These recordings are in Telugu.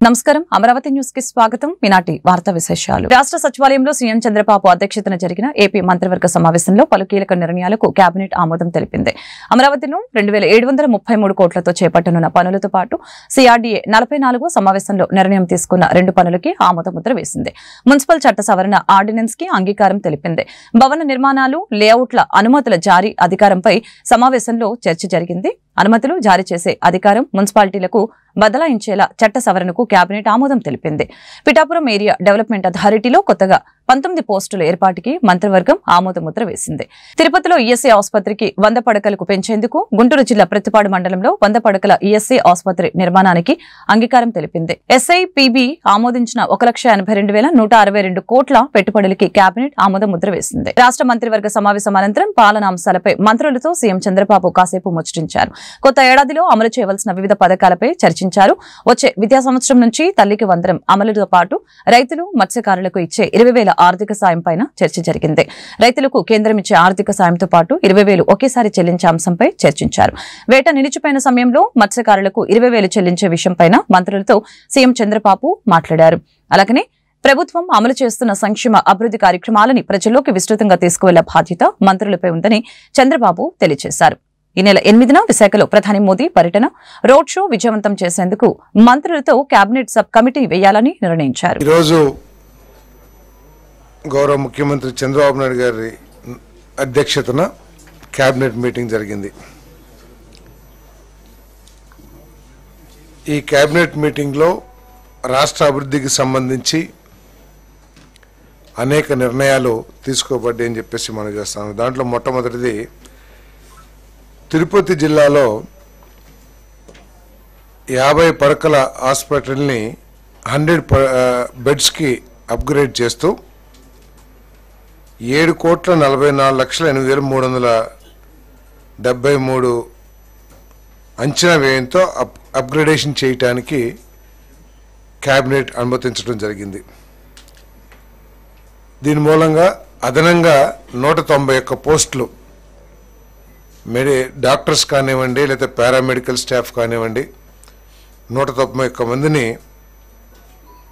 నమస్కారం అమరావతి న్యూస్ కి స్వాగతం. ఈనాటి వార్తా విశేషాలు. రాష్ట్ర సచివాలయంలో సీఎం చంద్రబాబు అధ్యక్షతన జరిగిన ఏపీ మంత్రివర్గ సమావేశంలో పలు కీలక నిర్ణయాలకు కేబినెట్ ఆమోదం తెలిపింది. అమరావతిలో 2733 కోట్లతో చేపట్టనున్న పనులతో పాటు సిఆర్డీఏ 44వ సమావేశంలో నిర్ణయం తీసుకున్న 2 పనులకి ఆమోద ముద్ర వేసింది. మున్సిపల్ చట్ట సవరణ ఆర్డినెన్స్ కి అంగీకారం తెలిపింది. భవన నిర్మాణాలు, లేఅవుట్ల అనుమతుల జారీ అధికారంపై సమావేశంలో చర్చ జరిగింది. అనుమతులు జారీ చేసే అధికారం మున్సిపాలిటీలకు బదలాయించేలా చట్ట సవరణకు కేబినెట్ ఆమోదం తెలిపింది. పిఠాపురం ఏరియా డెవలప్మెంట్ అథారిటీలో కొత్తగా 19 పోస్టుల ఏర్పాటుకి మంత్రివర్గం ఆమోద ముద్ర వేసింది. తిరుపతిలో ఈఎస్ఐ ఆసుపత్రికి 100 పడకలకు పెంచేందుకు గుంటూరు జిల్లా ప్రతిపాడు మండలంలో 100 పడకల ఈఎస్ఐ ఆసుపత్రి నిర్మాణానికి అంగీకారం తెలిపింది. ఎస్ఐపిబి ఆమోదించిన 1,82,162 కోట్ల పెట్టుబడులకి కేబినెట్ ఆమోద ముద్ర వేసింది. రాష్ట్ర మంత్రివర్గ సమావేశం అనంతరం పాలనా అంశాలపై మంత్రులతో సీఎం చంద్రబాబు కాసేపు ముచ్చటించారు. కొత్త ఏడాదిలో అమలు చేయవలసిన వివిధ పథకాలపై చర్చించారు. వచ్చే విద్యా సంవత్సరం నుంచి తల్లికి వందనం అమలుతో పాటు రైతులు, మత్స్యకారులకు ఇచ్చే 20,000 ఆర్థిక సాయం పైన చర్చ జరిగింది. రైతులకు కేంద్రం ఇచ్చే ఆర్థిక సాయంతో పాటు 20,000 ఒకేసారి చెల్లించే అంశంపై చర్చించారు. వేట నిలిచిపోయిన సమయంలో మత్స్యకారులకు 20,000 చెల్లించే విషయంపై మంత్రులతో సీఎం చంద్రబాబు మాట్లాడారు. అలాగనే ప్రభుత్వం అమలు చేస్తున్న సంక్షేమ అభివృద్ధి కార్యక్రమాలని ప్రజల్లోకి విస్తృతంగా తీసుకువెళ్లే బాధ్యత మంత్రులపై ఉందని చంద్రబాబు తెలియజేశారు. ఈ నెల 8న విశాఖలో ప్రధాని మోదీ పర్యటన, రోడ్ షో విజయవంతం చేసేందుకు మంత్రులతో కేబినెట్ సబ్ కమిటీ వేయాలని నిర్ణయించారు. ఈరోజు గౌరవ ముఖ్యమంత్రి చంద్రబాబు నాయుడు గారి అధ్యక్షతన కేబినెట్ మీటింగ్ జరిగింది. ఈ కేబినెట్ మీటింగ్లో రాష్ట్ర అభివృద్ధికి సంబంధించి అనేక నిర్ణయాలు తీసుకోబడ్డాయని చెప్పేసి మనం చేస్తాము. దాంట్లో మొట్టమొదటిది తిరుపతి జిల్లాలో 50 పడకల హాస్పిటల్ని 100 బెడ్స్కి అప్గ్రేడ్ చేస్తూ 7,44,8,373 అంచనా వ్యయంతో అప్గ్రేడేషన్ చేయడానికి కేబినెట్ అనుమతించడం జరిగింది. దీని మూలంగా అదనంగా 191 పోస్టులు డాక్టర్స్ కానివ్వండి, లేదా పారామెడికల్ స్టాఫ్ కానివ్వండి 191 మందిని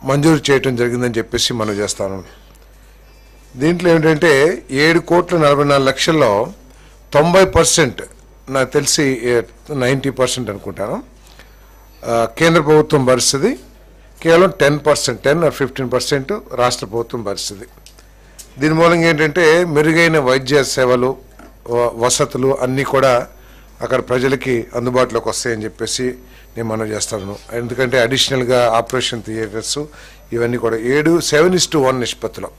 మంజూరు చేయటం జరిగిందని చెప్పేసి మనం చేస్తాను. దీంట్లో ఏమిటంటే 7,44,00,000లో 90%, నాకు తెలిసి 90% అనుకుంటాను, కేంద్ర ప్రభుత్వం భరిస్తుంది. కేవలం 10% 10 or 15% రాష్ట్ర ప్రభుత్వం భరిస్తుంది. దీని మూలంగా ఏంటంటే మెరుగైన వైద్య సేవలు, వసతులు అన్నీ కూడా అక్కడ ప్రజలకి అందుబాటులోకి వస్తాయని చెప్పేసి నేను మనం చేస్తాను. ఎందుకంటే అడిషనల్గా ఆపరేషన్ థియేటర్స్ ఇవన్నీ కూడా 7:1 నిష్పత్తిలో,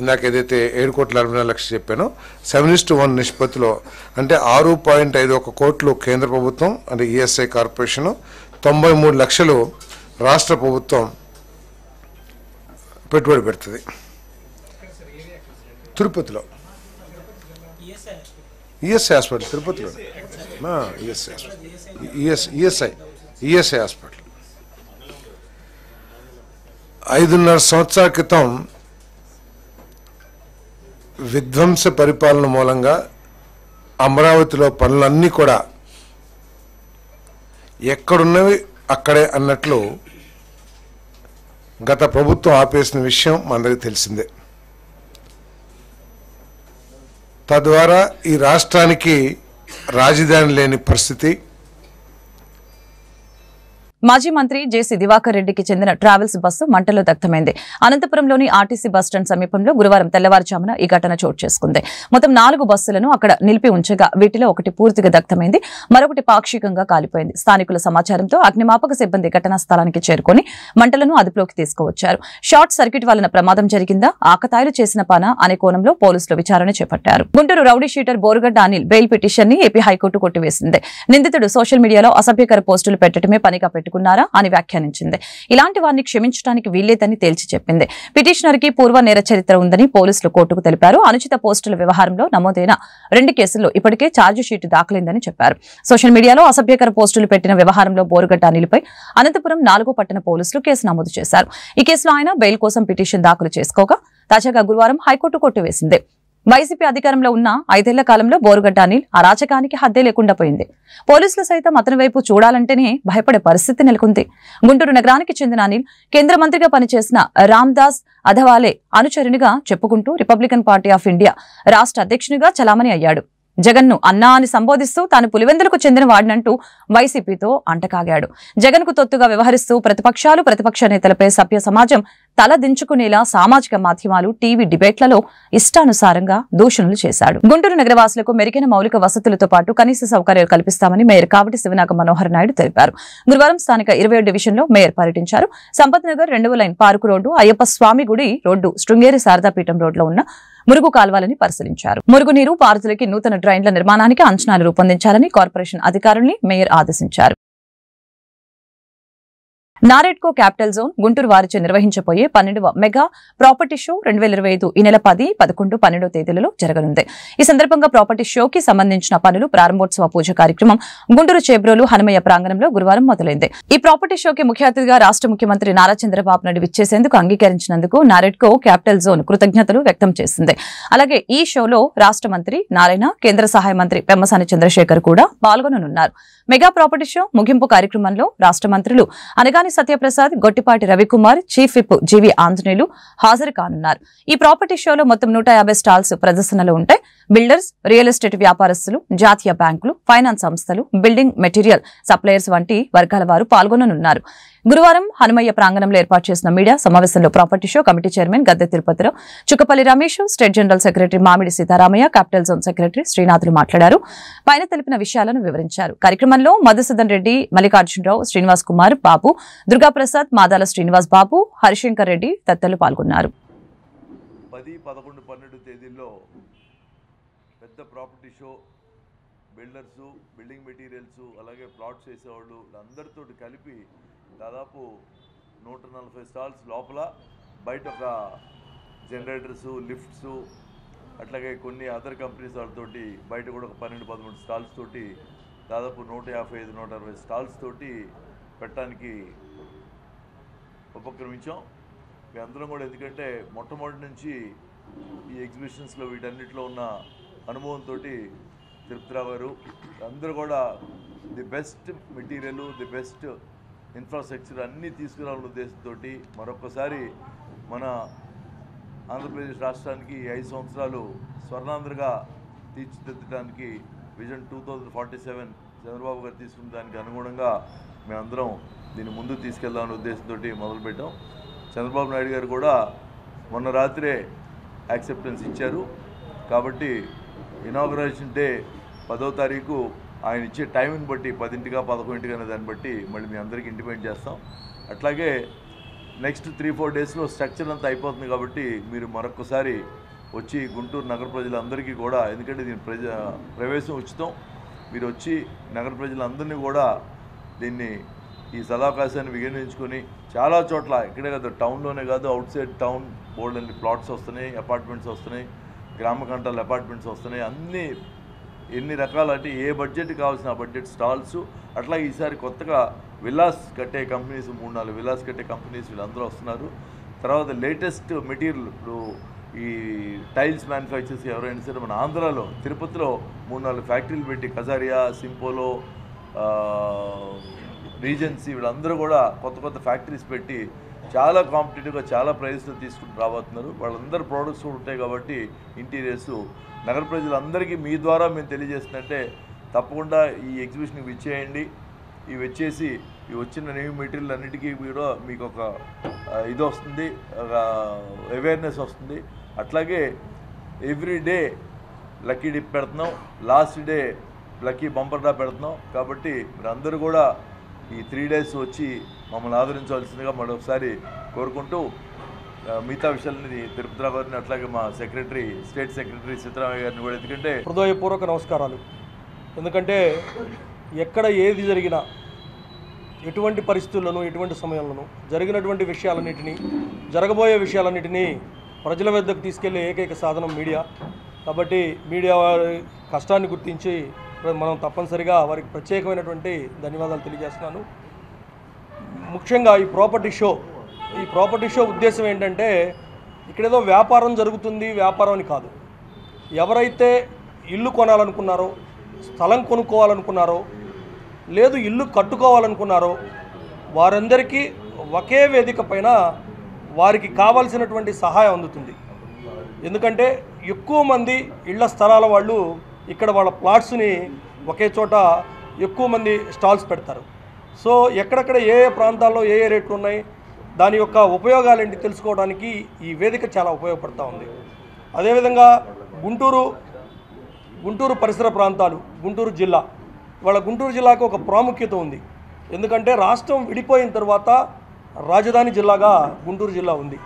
ఇందాక ఏదైతే 7,44,00,000 చెప్పానో 7:1 నిష్పత్తిలో, అంటే 6.51 కోట్లు కేంద్ర ప్రభుత్వం అంటే ఈఎస్ఐ కార్పొరేషను, 93 లక్షలు రాష్ట్ర ప్రభుత్వం పెట్టుబడి పెడుతుంది. తిరుపతిలో ఈఎస్ఐ హాస్పిటల్, తిరుపతిలో ఈఎస్ఐ హాస్పిటల్ 5.5 సంవత్సరాల క్రితం విధ్వంస పరిపాలన మూలంగా అమరావతిలో పనులన్నీ కూడా ఎక్కడున్నవి అక్కడే అన్నట్లు గత ప్రభుత్వం ఆపేసిన విషయం మనందరికీ తెలిసిందే. తద్వారా ఈ రాష్ట్రానికి రాజధాని లేని పరిస్థితి. మాజీ మంత్రి జేసీ దివాకర్ రెడ్డికి చెందిన ట్రావెల్స్ బస్సు మంటల్లో దగ్ధమైంది. అనంతపురంలోని ఆర్టీసీ బస్టాండ్ సమీపంలో గురువారం తెల్లవారుజామున ఈ ఘటన చోటు చేసుకుంది. మొత్తం 4 బస్సులను అక్కడ నిలిపి ఉంచగా వీటిలో ఒకటి పూర్తిగా దగ్ధమైంది, మరొకటి పాక్షికంగా కాలిపోయింది. స్థానికుల సమాచారంతో అగ్నిమాపక సిబ్బంది ఘటనా స్థలానికి చేరుకుని మంటలను అదుపులోకి తీసుకువచ్చారు. షార్ట్ సర్క్యూట్ వలన ప్రమాదం జరిగిందా, ఆకతాయిలు చేసిన పనా అనే కోణంలో పోలీసులు విచారణ చేపట్టారు. Guntur rowdy sheeter Borugadda Anil bail petition ని ఏపీ హైకోర్టు కొట్టివేసింది. నిందితుడు సోషల్ మీడియాలో అసభ్యకర పోస్టులు పెట్టడమే పనిగా అని వ్యాఖ్యానించింది. ఇలాంటి వారిని క్షమించడానికి వీల్లేదని తేల్చి చెప్పింది. పిటిషనర్ కి పూర్వ నేర చరిత్ర ఉందని పోలీసులు కోర్టుకు తెలిపారు. అనుచిత పోస్టుల వ్యవహారంలో నమోదైన 2 కేసుల్లో ఇప్పటికే ఛార్జిషీటు దాఖలైందని చెప్పారు. సోషల్ మీడియాలో అసభ్యకర పోస్టులు పెట్టిన వ్యవహారంలో బోరుగడ్డ అనిల్పై అనంతపురం 4వ పట్టణ పోలీసులు కేసు నమోదు చేశారు. ఈ కేసులో ఆయన బెయిల్ కోసం పిటిషన్ దాఖలు చేసుకోగా తాజాగా గురువారం హైకోర్టు కొట్టివేసింది. వైసీపీ అధికారంలో ఉన్న 5 ఏళ్ల కాలంలో బోరుగడ్డ అనిల్ అరాచకానికి హద్దే లేకుండా పోయింది. పోలీసులు సైతం అతని వైపు చూడాలంటేనే భయపడే పరిస్థితి నెలకొంది. గుంటూరు నగరానికి చెందిన అనిల్ కేంద్ర మంత్రిగా పనిచేసిన రామ్దాస్ అథవాలే అనుచరునిగా చెప్పుకుంటూ రిపబ్లికన్ పార్టీ ఆఫ్ ఇండియా రాష్ట్ర అధ్యక్షునిగా చలామణి అయ్యాడు. జగన్ను అన్నా అని సంబోధిస్తూ తాను పులివెందులకు చెందిన వాడినంటూ వైసీపీతో అంటకాగాడు. జగన్కు తొత్తుగా వ్యవహరిస్తూ ప్రతిపక్ష నేతలపై సభ్య సమాజం తల దించుకునేలా సామాజిక మాధ్యమాలు, టీవీ డిబేట్లలో ఇష్టానుసారంగా దూషణలు చేశాడు. గుంటూరు నగరవాసులకు మెరుగైన మౌలిక వసతులతో పాటు కనీస సౌకర్యాలు కల్పిస్తామని మేయర్ కావటి శివనాగ మనోహర్ నాయుడు తెలిపారు. గురువారం స్థానిక 27 డివిజన్లో మేయర్ పర్యటించారు. సంపత్ నగర్ 2వ లైన్ పార్కు రోడ్డు, అయ్యప్ప స్వామి గుడి రోడ్డు, శృంగేరి శారదాపీఠం రోడ్లో ఉన్న మురుగు కాల్వాలని పరిశీలించారు. మురుగునీరు పారుదలకి నూతన డ్రైన్ల నిర్మాణానికి అంచనాలు రూపొందించాలని కార్పొరేషన్ అధికారుల్ని మేయర్ ఆదేశించారు. నారెడ్కో క్యాపిటల్ జోన్ గుంటూరు వారిచే నిర్వహించబోయే 12వ మెగా ప్రాపర్టీ షో 2025 ఈ నెల 10, 11, 12 తేదీలలో జరగనుంది. ఈ సందర్భంగా ప్రాపర్టీ షోకి సంబంధించిన పనులు ప్రారంభోత్సవ పూజ కార్యక్రమం గుంటూరు చేబ్రోలు హనుమయ్య ప్రాంగణంలో గురువారం మొదలైంది. ఈ ప్రాపర్టీ షోకి ముఖ్య అతిథిగా రాష్ట్ర ముఖ్యమంత్రి నారా చంద్రబాబు నాయుడు విచ్చేసేందుకు అంగీకరించినందుకు నారెడ్కో క్యాపిటల్ జోన్ కృతజ్ఞతలు వ్యక్తం చేసింది. అలాగే ఈ షోలో రాష్ట్ర మంత్రి నారాయణ, కేంద్ర సహాయ మంత్రి పెమ్మసాని చంద్రశేఖర్ కూడా పాల్గొననున్నారు. మెగా ప్రాపర్టీ షో ముగింపు కార్యక్రమంలో రాష్ట్ర మంత్రులు అనగాని సత్యప్రసాద్, గొట్టిపాటి రవికుమార్, చీఫ్ విప్ జీవి ఆంజనేయులు హాజరు కానున్నారు. ఈ ప్రాపర్టీ షోలో మొత్తం 150 స్టాల్స్ ప్రదర్శనలో ఉంటాయి. బిల్డర్స్, రియల్ ఎస్టేట్ వ్యాపారస్తులు, జాతీయ బ్యాంకులు, ఫైనాన్స్ సంస్థలు, బిల్డింగ్ మెటీరియల్ సప్లయర్స్ వంటి వర్గాల వారు పాల్గొననున్నారు. గురువారం హనుమయ్య ప్రాంగణంలో ఏర్పాటు చేసిన మీడియా సమావేశంలో property show committee chairman Gadde Tirupathi Rao, Chukkapalli Ramesh, state general secretary Mamidi Sitaramaiah, capital zone secretary Srinathulu మాట్లాడారు. పైన తెలిపిన విషయాలను వివరించారు. కార్యక్రమంలో మధుసూదన్ రెడ్డి, మల్లికార్జునరావు, శ్రీనివాస్ కుమార్, బాబు, దుర్గాప్రసాద్, మాదాల శ్రీనివాస్ బాబు, హరిశంకర్ రెడ్డి తదితరులు పాల్గొన్నారు. 10, 11, 12 తేదీల్లో పెద్ద property show, builders, building materials, అలాగే ప్లాట్స్ వేసేవాళ్ళు అందరితో కలిపి దాదాపు 140 స్టాల్స్ లోపల, బయట ఒక జనరేటర్స్, లిఫ్ట్స్, అట్లాగే కొన్ని అదర్ కంపెనీస్ వాళ్ళతోటి బయట కూడా ఒక 12-13 స్టాల్స్ తోటి దాదాపు 155-160 స్టాల్స్ తోటి పెట్టడానికి ఉపక్రమించాం. మీ అందరం కూడా ఎందుకంటే మొట్టమొదటి నుంచి ఈ ఎగ్జిబిషన్స్లో వీటన్నిటిలో ఉన్న అనుభవంతో తిరుపతిరావు గారు అందరూ కూడా the best material, the best infrastructure అన్నీ తీసుకురావాలనే ఉద్దేశంతో మరొకసారి మన ఆంధ్రప్రదేశ్ రాష్ట్రానికి 5 సంవత్సరాలు స్వర్ణాంధ్రగా తీర్చిదిద్దడానికి విజన్ 2047 చంద్రబాబు గారు తీసుకున్న దానికి అనుగుణంగా మేమందరం దీన్ని ముందుకు తీసుకెళ్దామనే ఉద్దేశంతో మొదలుపెట్టాం. చంద్రబాబు నాయుడు గారు కూడా మొన్న రాత్రే యాక్సెప్టెన్స్ ఇచ్చారు. కాబట్టి ఇనాగరేషన్ డే 10వ తారీఖు ఆయన ఇచ్చే టైంని బట్టి 10ంటిగా 11ంటిగా అనే దాన్ని బట్టి మళ్ళీ మీ అందరికీ ఇంటిమేట్ చేస్తాం. అట్లాగే నెక్స్ట్ 3-4 డేస్లో స్ట్రక్చర్ అంతా అయిపోతుంది. కాబట్టి మీరు మరొకసారి వచ్చి గుంటూరు నగర ప్రజలందరికీ కూడా, ఎందుకంటే దీని ప్రవేశం ఉచితం, మీరు వచ్చి నగర ప్రజలందరినీ కూడా దీన్ని ఈ సదావకాశాన్ని వినియోగించుకొని చాలా చోట్ల ఇక్కడే కాదు, టౌన్లోనే కాదు, అవుట్ సైడ్ టౌన్ బోర్డు అన్ని ప్లాట్స్ వస్తున్నాయి, అపార్ట్మెంట్స్ వస్తున్నాయి, గ్రామ కంటాల అపార్ట్మెంట్స్ వస్తున్నాయి. అన్నీ ఎన్ని రకాల అంటే ఏ బడ్జెట్ కావాల్సిన బడ్జెట్ స్టాల్స్. అట్లాగే ఈసారి కొత్తగా విల్లాస్ కట్టే కంపెనీస్ 3-4 విల్లాస్ కట్టే కంపెనీస్ వీళ్ళందరూ వస్తున్నారు. తర్వాత లేటెస్ట్ మెటీరియల్, ఇప్పుడు ఈ టైల్స్ మ్యానుఫ్యాక్చర్స్ ఎవరైనా సరే మన ఆంధ్రాలో తిరుపతిలో 3-4 ఫ్యాక్టరీలు పెట్టి, కజారియా, సింపోలో, రీజెన్సీ వీళ్ళందరూ కూడా కొత్త ఫ్యాక్టరీస్ పెట్టి చాలా కాంపిటేటివ్గా చాలా ప్రైస్లో తీసుకుని రాబోతున్నారు. వాళ్ళందరూ ప్రోడక్ట్స్ కూడా ఉంటాయి. కాబట్టి ఇంటీరియర్స్ నగర ప్రజలందరికీ మీ ద్వారా మేము తెలియజేస్తుందంటే తప్పకుండా ఈ ఎగ్జిబిషన్కి విచ్చేయండి. ఇవి వచ్చేసి ఈ వచ్చిన న్యూ మెటీరియల్ అన్నిటికీ కూడా మీకు ఒక ఇది వస్తుంది, ఒక అవేర్నెస్ వస్తుంది. అట్లాగే ఎవ్రీ డే లక్కీ డిప్ పెడుతున్నాం, last day lucky bumper draw పెడుతున్నాం. కాబట్టి మీరు అందరూ కూడా ఈ 3 days వచ్చి మమ్మల్ని ఆదరించవలసిందిగా మరొకసారి కోరుకుంటూ, మిగతా విషయాలని తిరుపతిరావు గారిని అట్లాగే మా సెక్రటరీ, స్టేట్ సెక్రటరీ సీతారామయ్య గారిని కూడా, ఎందుకంటే హృదయపూర్వక నమస్కారాలు. ఎందుకంటే ఎక్కడ ఏది జరిగినా, ఎటువంటి పరిస్థితుల్లోనూ, ఎటువంటి సమయంలోనూ జరిగినటువంటి విషయాలన్నింటినీ, జరగబోయే విషయాలన్నింటినీ ప్రజల వద్దకు తీసుకెళ్లే ఏకైక సాధనం మీడియా. కాబట్టి మీడియా వారి కష్టాన్ని గుర్తించి మనం తప్పనిసరిగా వారికి ప్రత్యేకమైనటువంటి ధన్యవాదాలు తెలియజేస్తున్నాను. ముఖ్యంగా ఈ ప్రాపర్టీ షో ఉద్దేశం ఏంటంటే, ఇక్కడేదో వ్యాపారం జరుగుతుంది, వ్యాపారం అని కాదు. ఎవరైతే ఇల్లు కొనాలనుకున్నారో, స్థలం కొనుక్కోవాలనుకున్నారో, లేదు ఇల్లు కట్టుకోవాలనుకున్నారో వారందరికీ ఒకే వేదిక పైన వారికి కావాల్సినటువంటి సహాయం అందుతుంది. ఎందుకంటే ఎక్కువ మంది ఇళ్ల స్థలాల వాళ్ళు ఇక్కడ వాళ్ళ ప్లాట్స్ని ఒకే చోట ఎక్కువ మంది స్టాల్స్ పెడతారు. సో ఎక్కడెక్కడ ఏ ఏ ప్రాంతాల్లో ఏ ఏ రేట్లు ఉన్నాయి, దాని యొక్క ఉపయోగాలు ఏంటి తెలుసుకోవడానికి ఈ వేదిక చాలా ఉపయోగపడుతూ ఉంది. అదేవిధంగా గుంటూరు పరిసర ప్రాంతాలు, గుంటూరు జిల్లా, ఇవాళ గుంటూరు జిల్లాకు ఒక ప్రాముఖ్యత ఉంది. ఎందుకంటే రాష్ట్రం విడిపోయిన తర్వాత రాజధాని జిల్లాగా గుంటూరు జిల్లా ఉంది.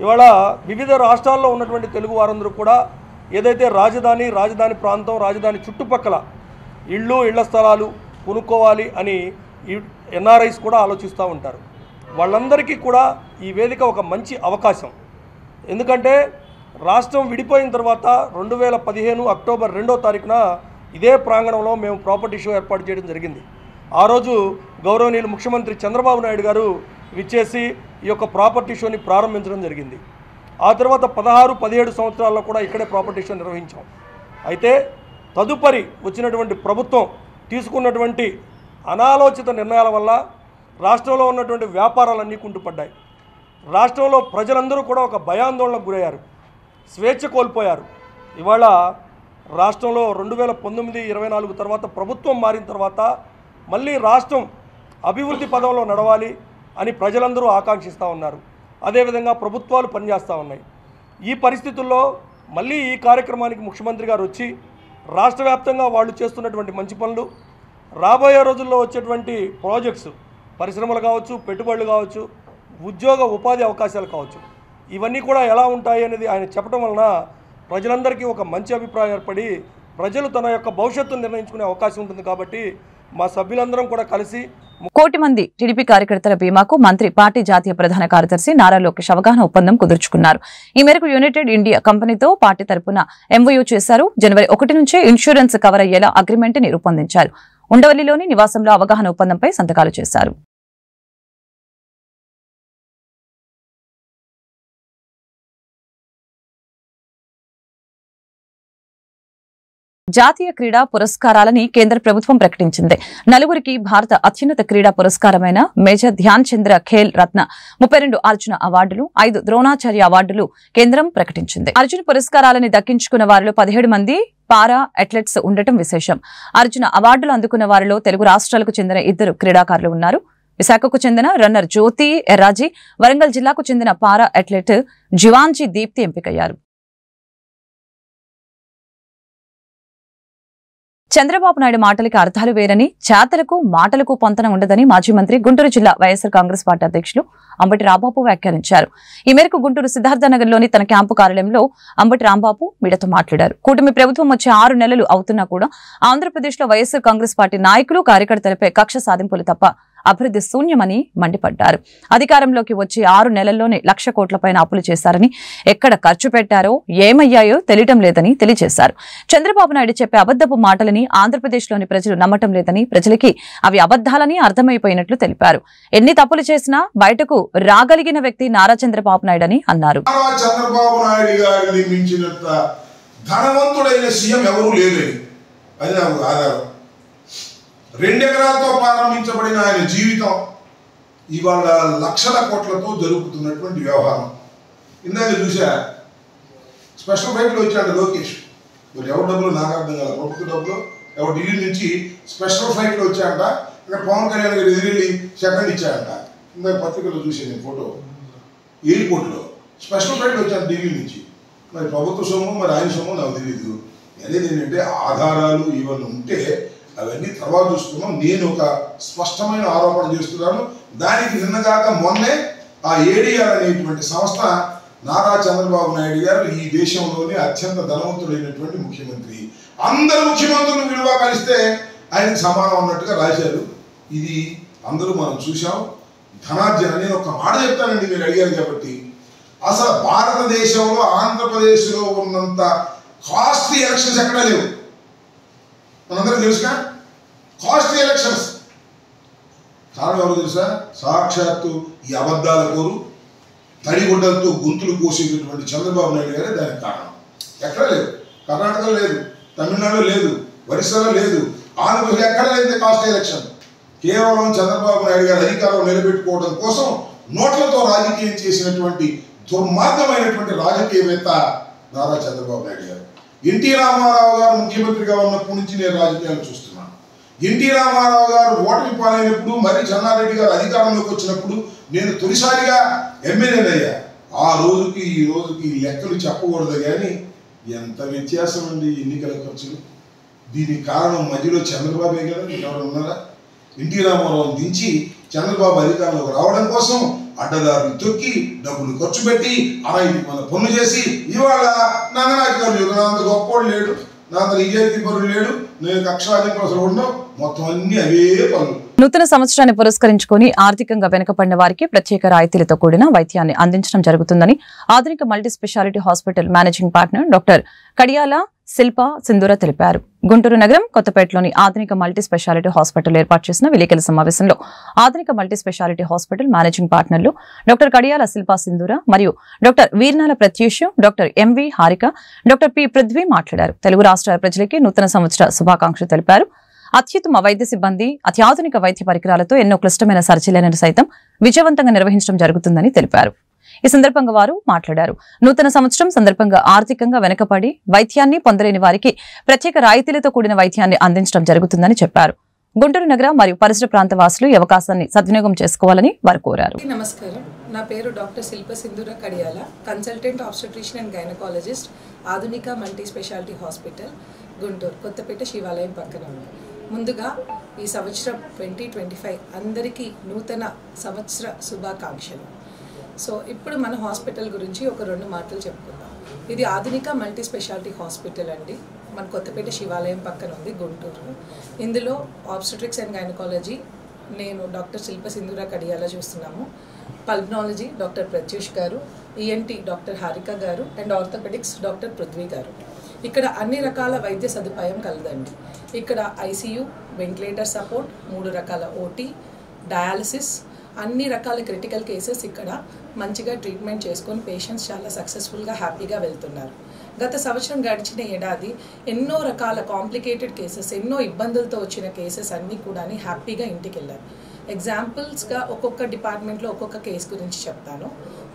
ఇవాళ వివిధ రాష్ట్రాల్లో ఉన్నటువంటి తెలుగు వారందరూ కూడా ఏదైతే రాజధాని ప్రాంతం, రాజధాని చుట్టుపక్కల ఇళ్ల స్థలాలు కొనుక్కోవాలి అని ఎన్ఆర్ఐస్ కూడా ఆలోచిస్తూ ఉంటారు. వాళ్ళందరికీ కూడా ఈ వేదిక ఒక మంచి అవకాశం. ఎందుకంటే రాష్ట్రం విడిపోయిన తర్వాత 2015 అక్టోబర్ 2వ తారీఖున ఇదే ప్రాంగణంలో మేము ప్రాపర్టీ షో ఏర్పాటు చేయడం జరిగింది. ఆ రోజు గౌరవనీయులు ముఖ్యమంత్రి చంద్రబాబు నాయుడు గారు విచ్చేసి ఈ యొక్క ప్రాపర్టీ షోని ప్రారంభించడం జరిగింది. ఆ తర్వాత 16-17 సంవత్సరాల్లో కూడా ఇక్కడే ప్రాపర్టీ షో నిర్వహించాం. అయితే తదుపరి వచ్చినటువంటి ప్రభుత్వం తీసుకున్నటువంటి అనాలోచిత నిర్ణయాల వల్ల రాష్ట్రంలో ఉన్నటువంటి వ్యాపారాలన్నీ కుంటుపడ్డాయి. రాష్ట్రంలో ప్రజలందరూ కూడా ఒక భయాందోళనకు గురయ్యారు, స్వేచ్ఛ కోల్పోయారు. ఇవాళ రాష్ట్రంలో 2019-24 తర్వాత ప్రభుత్వం మారిన తర్వాత మళ్ళీ రాష్ట్రం అభివృద్ధి పదంలో నడవాలి అని ప్రజలందరూ ఆకాంక్షిస్తూ ఉన్నారు. అదేవిధంగా ప్రభుత్వాలు పనిచేస్తూ ఉన్నాయి. ఈ పరిస్థితుల్లో మళ్ళీ ఈ కార్యక్రమానికి ముఖ్యమంత్రి గారు వచ్చి రాష్ట్ర వ్యాప్తంగా వాళ్ళు చేస్తున్నటువంటి మంచి పనులు, రాబోయే రోజుల్లో వచ్చేటువంటి ప్రాజెక్ట్స్, పరిశ్రమలు కావచ్చు, పెట్టుబడులు కావచ్చు, ఉద్యోగ ఉపాధి అవకాశాలు కావచ్చు, ఇవన్నీ కూడా ఎలా ఉంటాయి అనేది ఆయన చెప్పడం వలన ప్రజలందరికీ ఒక మంచి అభిప్రాయం ఏర్పడి ప్రజలు తన యొక్క భవిష్యత్తును నిర్ణయించుకునే అవకాశం ఉంటుంది. కాబట్టి మా సభ్యులందరం కూడా కలిసి 1 కోటి మంది టీడీపీ కార్యకర్తల బీమాకు మంత్రి పార్టీ జాతీయ ప్రధాన కార్యదర్శి నారా లోకేష్ అవగాహన ఒప్పందం కుదుర్చుకున్నారు. ఈ మేరకు యునైటెడ్ ఇండియా కంపెనీతో పార్టీ తరపున ఎంఓయూ చేశారు. జనవరి 1 నుంచే ఇన్సూరెన్స్ కవర్ అయ్యేలా అగ్రిమెంట్ ని రూపొందించారు. ఉండవల్లిలోని నివాసంలో అవగాహన ఒప్పందంపై సంతకాలు చేశారు. జాతీయ క్రీడా పురస్కారాలని కేంద్ర ప్రభుత్వం ప్రకటించింది. 4గురికి భారత అత్యున్నత క్రీడా పురస్కారమైన మేజర్ ధ్యాన్ చంద్ర ఖేల్ రత్న, 32 అర్జున అవార్డులు, 5 ద్రోణాచార్య అవార్డులు కేంద్రం ప్రకటించింది. అర్జున పురస్కారాలని దక్కించుకున్న వారిలో 17 మంది పారా అథ్లెట్స్ ఉండటం విశేషం. అర్జున అవార్డులు అందుకున్న వారిలో తెలుగు రాష్ట్రాలకు చెందిన 2 క్రీడాకారులు ఉన్నారు. విశాఖకు చెందిన రన్నర్ జ్యోతి ఎర్రాజీ, వరంగల్ జిల్లాకు చెందిన పారా అథ్లెట్ జివాంజీ దీప్తి ఎంపికయ్యారు. చంద్రబాబు నాయుడు మాటలకి అర్థాలు వేరని, చేతలకు మాటలకు పొంతన ఉండదని మాజీ మంత్రి, గుంటూరు జిల్లా వైఎస్ఆర్ కాంగ్రెస్ పార్టీ అధ్యక్షులు అంబటి రాంబాబు వ్యాఖ్యానించారు. ఈ మేరకు గుంటూరు సిద్ధార్థనగర్లోని తన క్యాంపు కార్యాలయంలో అంబటి రాంబాబు మీడియాతో మాట్లాడారు. కూటమి ప్రభుత్వం వచ్చే 6 నెలలు అవుతున్నా కూడా ఆంధ్రప్రదేశ్లో వైఎస్ఆర్ కాంగ్రెస్ పార్టీ నాయకులు, కార్యకర్తలపై కక్ష సాధింపులు తప్ప అభివృద్ధి శూన్యమని మండిపడ్డారు. అధికారంలోకి వచ్చి 6 నెలల్లోనే 1,00,000 కోట్ల పైన అప్పులు చేశారని, ఎక్కడ ఖర్చు పెట్టారో ఏమయ్యాయో తెలియటం లేదని తెలియజేశారు. చంద్రబాబు నాయుడు చెప్పే అబద్దపు మాటలని ఆంధ్రప్రదేశ్లోని ప్రజలు నమ్మటం లేదని, ప్రజలకి అవి అబద్దాలని అర్థమైపోయినట్లు తెలిపారు. ఎన్ని తప్పులు చేసినా బయటకు రాగలిగిన వ్యక్తి నారా చంద్రబాబు నాయుడు అని అన్నారు. చంద్రబాబు నాయుడు గారిని మించినంత ధనవంతుడైన సీఎం ఎవరూ లేరని అది నాకు ఆధారం. 2 ఎకరాలతో ప్రారంభించబడిన ఆయన జీవితం ఇవాళ లక్షల కోట్లతో జరుగుతున్నటువంటి వ్యవహారం. ఇందాక చూసా, స్పెషల్ ఫ్లైట్లో వచ్చాడు లోకేష్. మరి ఎవరి డబ్బులు నాకు అర్థం కాదు, ప్రభుత్వ డబ్బులు ఎవరు ఢిల్లీ నుంచి స్పెషల్ ఫ్లైట్లో వచ్చాడంట. ఇక్కడ పవన్ కళ్యాణ్ గారు ఎదురెళ్ళి సెకండ్ ఇచ్చాడంట. ఇందాక పత్రికలో చూసాను నేను ఫోటో. ఎయిర్పోర్ట్లో స్పెషల్ ఫ్లైట్లో వచ్చాను ఢిల్లీ నుంచి. మరి ప్రభుత్వ సొమ్ము మరి ఆయన సొమ్ము నాకు తెలియదు. అదేది ఏంటంటే ఆధారాలు ఇవన్నీ ఉంటే అవన్నీ తర్వాత చూసుకున్నాం. నేను ఒక స్పష్టమైన ఆరోపణ చేస్తున్నాను. దానికి నిన్నగాక మొన్నే ఆ ఏడీఆర్ అనేటువంటి సంస్థ నారా చంద్రబాబు నాయుడు గారు ఈ దేశంలోనే అత్యంత ధనవంతుడైనటువంటి ముఖ్యమంత్రి, అందరు ముఖ్యమంత్రులు విలువ కలిస్తే ఆయనకు సమానం అన్నట్టుగా రాశారు. ఇది అందరూ మనం చూసాం. ధనార్జన. నేను ఒక మాట చెప్తానండి, మీరు అడిగారు కాబట్టి. అసలు భారతదేశంలో ఆంధ్రప్రదేశ్లో ఉన్నంత కాస్ట్లీ ఎలక్షన్స్ ఎక్కడా లేవు. మనందరం తెలుసుగా కాస్ట్లీ ఎలక్షన్స్. కారణం ఎవరు తెలుసా? సాక్షాత్తు ఈ అబద్ధాల కోరు, తడిగుడ్డలతో గొంతులు కోసేటటువంటి చంద్రబాబు నాయుడు గారే దానికి కారణం. ఎక్కడా లేవు. కర్ణాటకలో లేదు, తమిళనాడులో లేదు, ఒరిస్సాలో లేదు, ఆంధ్రప్రదేశ్ ఎక్కడ లేదు కాస్ట్ ఎలక్షన్. కేవలం చంద్రబాబు నాయుడు గారు అధికారం నిలబెట్టుకోవడం కోసం నోట్లతో రాజకీయం చేసినటువంటి దుర్మార్గమైనటువంటి రాజకీయవేత్త నారా చంద్రబాబు నాయుడు గారు. ఎన్టీ రామారావు గారు ముఖ్యమంత్రిగా ఉన్నప్పటి నుంచి నేను రాజకీయాలు చూస్తున్నాను. ఎన్టీ రామారావు గారు ఓటమి పాలైనప్పుడు, మరి చెన్నారెడ్డి గారు అధికారంలోకి వచ్చినప్పుడు నేను తొలిసారిగా ఎమ్మెల్యేనయ్యా. ఆ రోజుకి ఈ రోజుకి లెక్కలు చెప్పకూడదు, కానీ ఎంత వ్యత్యాసం అండి ఎన్నికల ఖర్చులు. దీనికి కారణం మధ్యలో చంద్రబాబే కదా, మీకు ఎవరు ఉన్నారా? ఎన్టీ రామారావు దించి చంద్రబాబు అధికారంలోకి రావడం కోసం అడ్డదారులు తొక్కి డబ్బులు ఖర్చు పెట్టి మన పనులు చేసి ఇవాళ నందనాధికారులు నాంత గొప్పోడు లేడు, నాంత నిజాయితీ పరుడు లేడు, నేను కక్షాధిపతులు అసలు ఉండవు, మొత్తం అన్ని అవే పనులు. నూతన సంవత్సరాన్ని పురస్కరించుకుని ఆర్థికంగా వెనుకబడిన వారికి ప్రత్యేక రాయితీలతో కూడిన వైద్యాన్ని అందించడం జరుగుతుందని Adhunika multi speciality hospital managing partner doctor Kadiyala Shilpa Sindhura తెలిపారు. గుంటూరు నగరం కొత్తపేటలోని ఆధునిక మల్టీ స్పెషాలిటీ హాస్పిటల్ ఏర్పాటు చేసిన విలేకరుల సమావేశంలో Adhunika multi speciality hospital managing పార్ట్నర్లు డాక్టర్ కడియాల శిల్ప సింధూర మరియు doctor Veernala Pratyush, doctor MV Harika, doctor P Prithvi మాట్లాడారు. తెలుగు రాష్ట్రాల ప్రజలకి నూతన సంవత్సర శుభాకాంక్షలు తెలిపారు. అత్యుత్తమ వైద్య సిబ్బంది, అత్యాధునిక వైద్య పరికరాలతో ఎన్నో క్లిష్టమైన సర్జరీలను సైతం విజయవంతంగా నిర్వహించడం జరుగుతుందని తెలిపారు. ఈ సందర్భంగా వారు మాట్లాడారు. నూతన సంవత్సరం సందర్భంగా ఆర్థికంగా వెనుకబడి వైద్యాన్ని పొందలేని వారికి ప్రత్యేక రాయితీలతో కూడిన వైద్యాన్ని అందించడం జరుగుతుందని చెప్పారు. గుంటూరు నగర మరియు పరిసర ప్రాంత వాసులు ఈ అవకాశాన్ని సద్వినియోగం చేసుకోవాలని వారు కోరారు. నమస్కారం, నా పేరు doctor Shilpa Sindhura Kadiyala, consultant obstetrician and gynaecologist, Adhunika multi speciality hospital, Guntur Kothapeta శివాలయం పక్కన ఉంది. ముందుగా ఈ సంవత్సరం 2025 అందరికీ నూతన సంవత్సర శుభాకాంక్షలు. సో ఇప్పుడు మన హాస్పిటల్ గురించి ఒక 2 మాటలు చెప్పుకుందాం. ఇది ఆధునిక మల్టీ స్పెషాలిటీ హాస్పిటల్ అండి, మన కొత్తపేట శివాలయం పక్కన ఉంది గుంటూరు. ఇందులో ఆబ్స్టెట్రిక్స్ అండ్ గైనకాలజీ నేను డాక్టర్ శిల్ప సింధూర కడియాల చూస్తున్నాము, పల్మనాలజీ డాక్టర్ ప్రత్యూష్ గారు, ఈఎన్టీ డాక్టర్ హారిక గారు అండ్ ఆర్థోపెడిక్స్ డాక్టర్ పృథ్వీ గారు. ఇక్కడ అన్ని రకాల వైద్య సదుపాయం కలదండి. ఇక్కడ ఐసీయూ, వెంటిలేటర్ సపోర్ట్, 3 రకాల ఓటీ, డయాలసిస్, అన్ని రకాల క్రిటికల్ కేసెస్ ఇక్కడ మంచిగా ట్రీట్మెంట్ చేసుకొని పేషెంట్స్ చాలా సక్సెస్ఫుల్గా హ్యాపీగా వెళ్తున్నారు. గత సంవత్సరం గడిచిన ఏడాది ఎన్నో రకాల కాంప్లికేటెడ్ కేసెస్, ఎన్నో ఇబ్బందులతో వచ్చిన కేసెస్ అన్నీ కూడా హ్యాపీగా ఇంటికి వెళ్ళారు. ఎగ్జాంపుల్స్గా ఒక్కొక్క డిపార్ట్మెంట్లో ఒక్కొక్క కేసు గురించి చెప్తాను.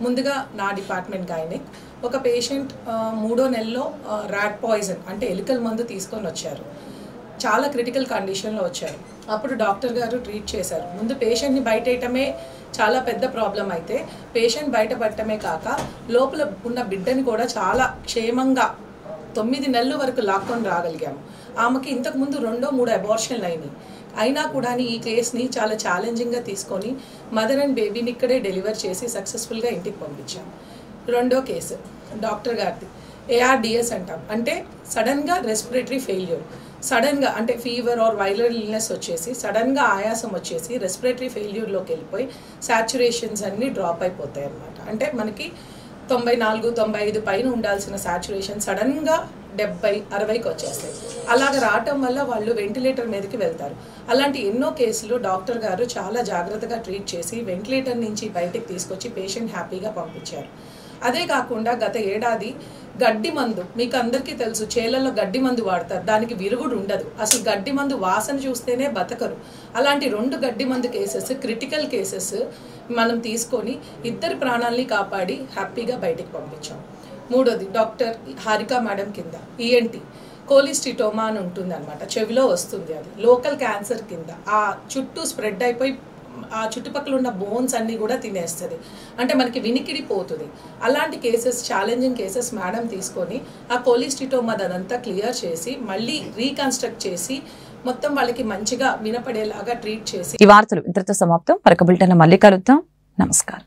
ముందుగా నా డిపార్ట్మెంట్ గైనిక్, ఒక పేషెంట్ 3వ నెలలో ర్యాట్ పాయిజన్ అంటే ఎలుకల మందు తీసుకొని వచ్చారు. చాలా క్రిటికల్ కండిషన్లో వచ్చారు. అప్పుడు డాక్టర్ గారు ట్రీట్ చేశారు. ముందు పేషెంట్ని బయటేయటమే చాలా పెద్ద ప్రాబ్లం అయితే పేషెంట్ బయటపడటమే కాక లోపల ఉన్న బిడ్డని కూడా చాలా క్షేమంగా 9 నెలల వరకు లాక్కొని రాగలిగాము. ఆమెకి ఇంతకుముందు 2-3 అబార్షన్లు అయినాయి. అయినా కూడా ఈ కేసుని చాలా ఛాలెంజింగ్గా తీసుకొని మదర్ అండ్ బేబీని ఇక్కడే డెలివర్ చేసి సక్సెస్ఫుల్గా ఇంటికి పంపించాం. 2వ కేసు డాక్టర్ గారిది ARDS అంటాం, అంటే సడన్గా రెస్పిరేటరీ ఫెయిల్యూర్. సడన్గా అంటే ఫీవర్ ఆర్ వైరల్ ఇల్నెస్ వచ్చేసి సడన్గా ఆయాసం వచ్చేసి రెస్పిరేటరీ ఫెయిల్యూర్లోకి వెళ్ళిపోయి సాచురేషన్స్ అన్నీ డ్రాప్ అయిపోతాయి అన్నమాట. అంటే మనకి 94-95 పైన ఉండాల్సిన సాచురేషన్ సడన్గా 70-60కి వచ్చేస్తాయి. అలాగ రావటం వల్ల వాళ్ళు వెంటిలేటర్ మీదకి వెళ్తారు. అలాంటి ఎన్నో కేసులు డాక్టర్ గారు చాలా జాగ్రత్తగా ట్రీట్ చేసి వెంటిలేటర్ నుంచి బయటికి తీసుకొచ్చి పేషెంట్ హ్యాపీగా పంపించారు. అదే కాకుండా గత ఏడాది గడ్డి మందు, మీకు అందరికీ తెలుసు చేలల్లో గడ్డి మందు వాడతారు, దానికి విరుగుడు ఉండదు, అసలు గడ్డి మందు వాసన చూస్తేనే బతకరు. అలాంటి 2 గడ్డి మందు కేసెస్, క్రిటికల్ కేసెస్ మనం తీసుకొని 2 ప్రాణాలని కాపాడి హ్యాపీగా బయటికి పంపించాం. 3వది డాక్టర్ హారిక మేడం కింద ఈఎన్టీ, కోలిస్టిటోమా అని ఉంటుంది అనమాట, చెవిలో వస్తుంది. అది లోకల్ క్యాన్సర్ కింద ఆ చుట్టూ స్ప్రెడ్ అయిపోయి ఆ చుట్టుపక్కల ఉన్న బోన్స్ అన్నీ కూడా తినేస్తుంది, అంటే మనకి వినికిడి పోతుంది. అలాంటి కేసెస్, ఛాలెంజింగ్ కేసెస్ మేడం తీసుకొని ఆ కోలిస్టిటోమా అదంతా క్లియర్ చేసి మళ్ళీ రీకన్స్ట్రక్ట్ చేసి మొత్తం వాళ్ళకి మంచిగా వినపడేలాగా ట్రీట్ చేసి. ఈ వార్తలు ఇంతటితో సమాప్తం. మరొక బులెటిన్ మళ్ళీ కలుద్దాం. నమస్కారం.